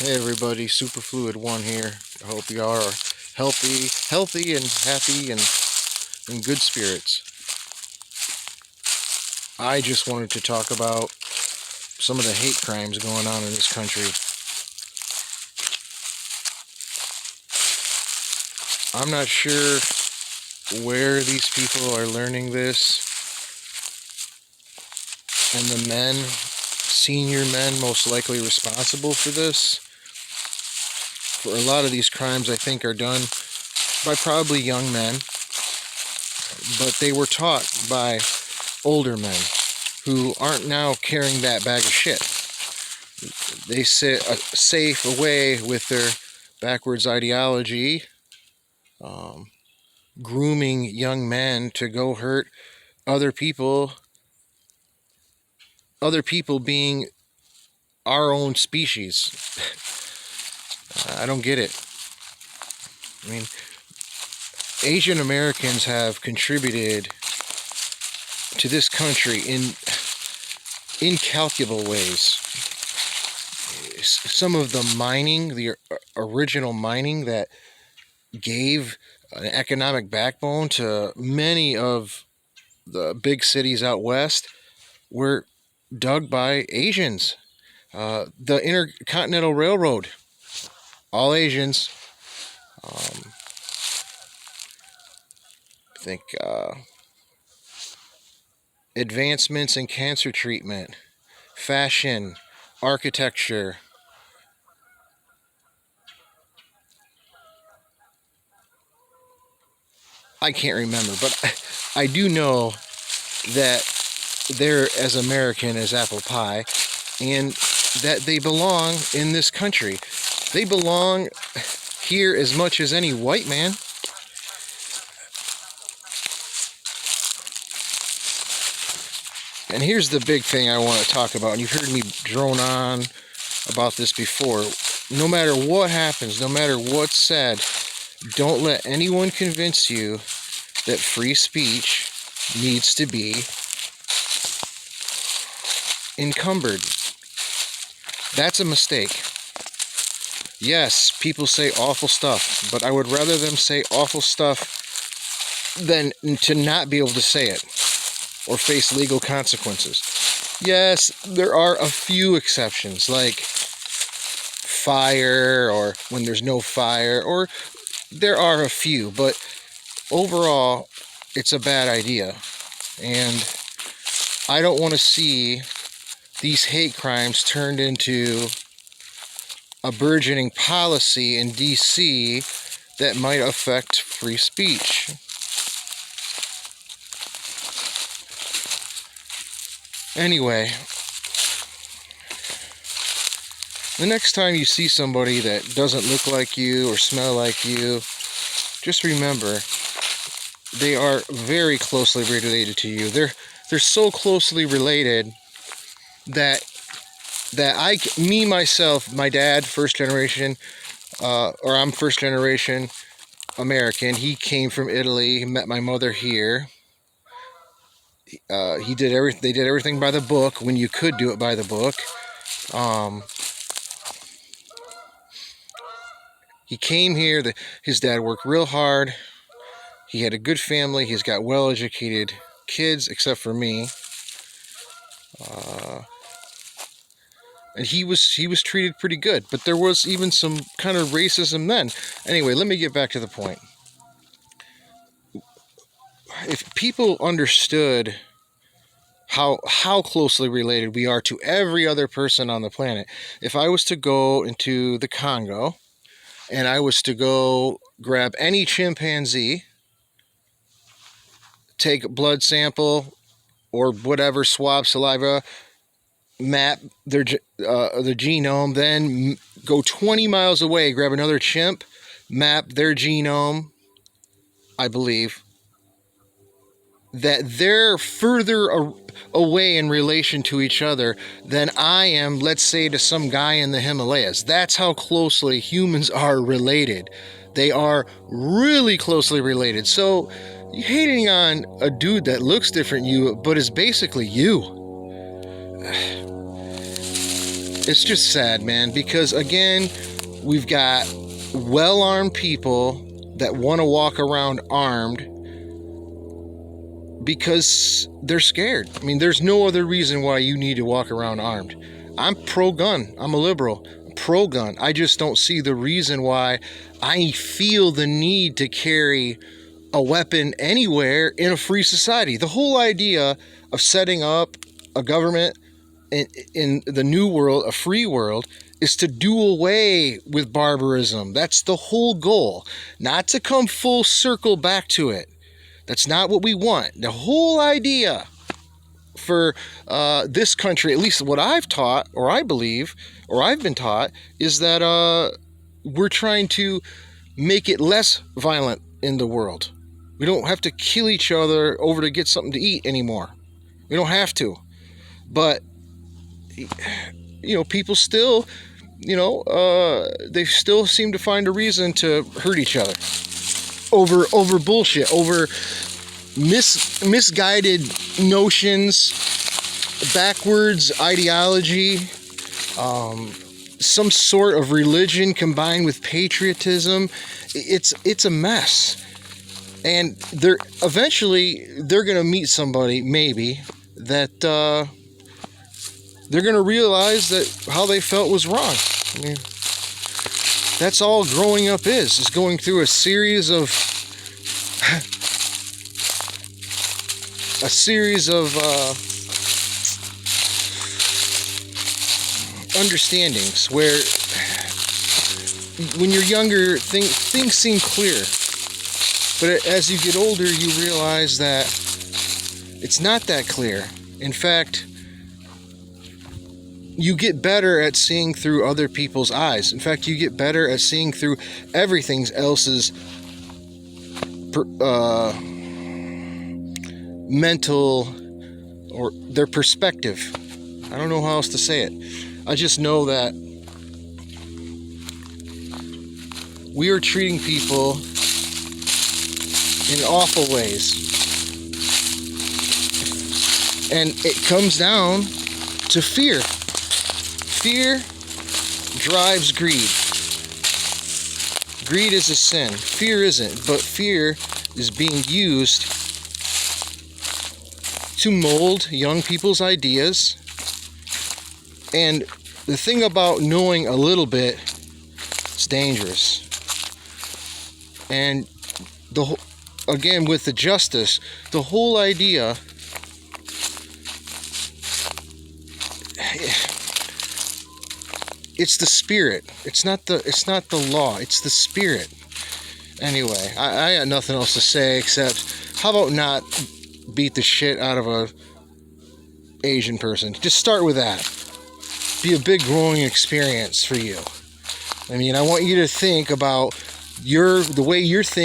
Hey everybody, Superfluid One here. I hope you are healthy and happy and in good spirits. I just wanted to talk about some of the hate crimes going on in this country. I'm not sure where these people are learning this, and the men, senior men most likely responsible for this, for a lot of these crimes I think are done by probably young men, but they were taught by older men who aren't now carrying that bag of shit. They sit safe away with their backwards ideology, grooming young men to go hurt other people being our own species. I don't get it. I mean, Asian Americans have contributed to this country in incalculable ways. Some of the mining, the original mining that gave an economic backbone to many of the big cities out west, were dug by Asians. The Intercontinental Railroad, all Asians. I think advancements in cancer treatment, fashion, architecture. I can't remember, but I do know that they're as American as apple pie, and that they belong in this country. They belong here as much as any white man. And here's the big thing I want to talk about, and you've heard me drone on about this before. No matter what happens, no matter what's said, don't let anyone convince you that free speech needs to be encumbered. That's a mistake. Yes, people say awful stuff, but I would rather them say awful stuff than to not be able to say it or face legal consequences. Yes, there are a few exceptions, like fire, or when there's no fire, or there are a few, but overall, it's a bad idea. And I don't want to see these hate crimes turned into a burgeoning policy in DC that might affect free speech. Anyway, the next time you see somebody that doesn't look like you or smell like you, just remember they are very closely related to you. They're so closely related that myself, my dad, first generation, or I'm first generation American. He came from Italy. He met my mother here. They did everything by the book when you could do it by the book. He came here. His dad worked real hard. He had a good family. He's got well-educated kids, except for me. And he was treated pretty good, but there was even some kind of racism then. Anyway, let me get back to the point. If people understood how closely related we are to every other person on the planet, if I was to go into the Congo and I was to go grab any chimpanzee, take a blood sample or whatever, swab, saliva, map the genome, then go 20 miles away, grab another chimp, map their genome, I believe that they're further away in relation to each other than I am, let's say, to some guy in the Himalayas. That's how closely humans are related. They are really closely related. So you're hating on a dude that looks different than you, but is basically you. it's just sad, man, because again, we've got well-armed people that want to walk around armed because they're scared. I mean, there's no other reason why you need to walk around armed. I'm pro-gun. I'm a liberal. Pro-gun. I just don't see the reason why I feel the need to carry a weapon anywhere in a free society. The whole idea of setting up a government in the new world, a free world, is to do away with barbarism. That's the whole goal. Not to come full circle back to it. That's not what we want. The whole idea for this country, at least what I've taught, or I believe, or I've been taught, is that we're trying to make it less violent in the world. We don't have to kill each other over to get something to eat anymore. We don't have to. But, you know, people still, you know, they still seem to find a reason to hurt each other over bullshit, over misguided notions, backwards ideology, some sort of religion combined with patriotism. It's a mess. And eventually they're going to meet somebody, maybe, that they're going to realize that how they felt was wrong. I mean, that's all growing up is going through a series of understandings where when you're younger things seem clear, but as you get older you realize that it's not that clear. In fact, you get better at seeing through other people's eyes. In fact, you get better at seeing through everything else's mental or their perspective. I don't know how else to say it. I just know that we are treating people in awful ways. And it comes down to fear. Fear drives greed. Greed is a sin. Fear isn't, but fear is being used to mold young people's ideas. And the thing about knowing a little bit, it's dangerous. And again, with the justice, the whole idea, it's the spirit. It's not the law. It's the spirit. Anyway, I got nothing else to say except, how about not beat the shit out of a Asian person? Just start with that. Be a big growing experience for you. I mean, I want you to think about the way you're thinking.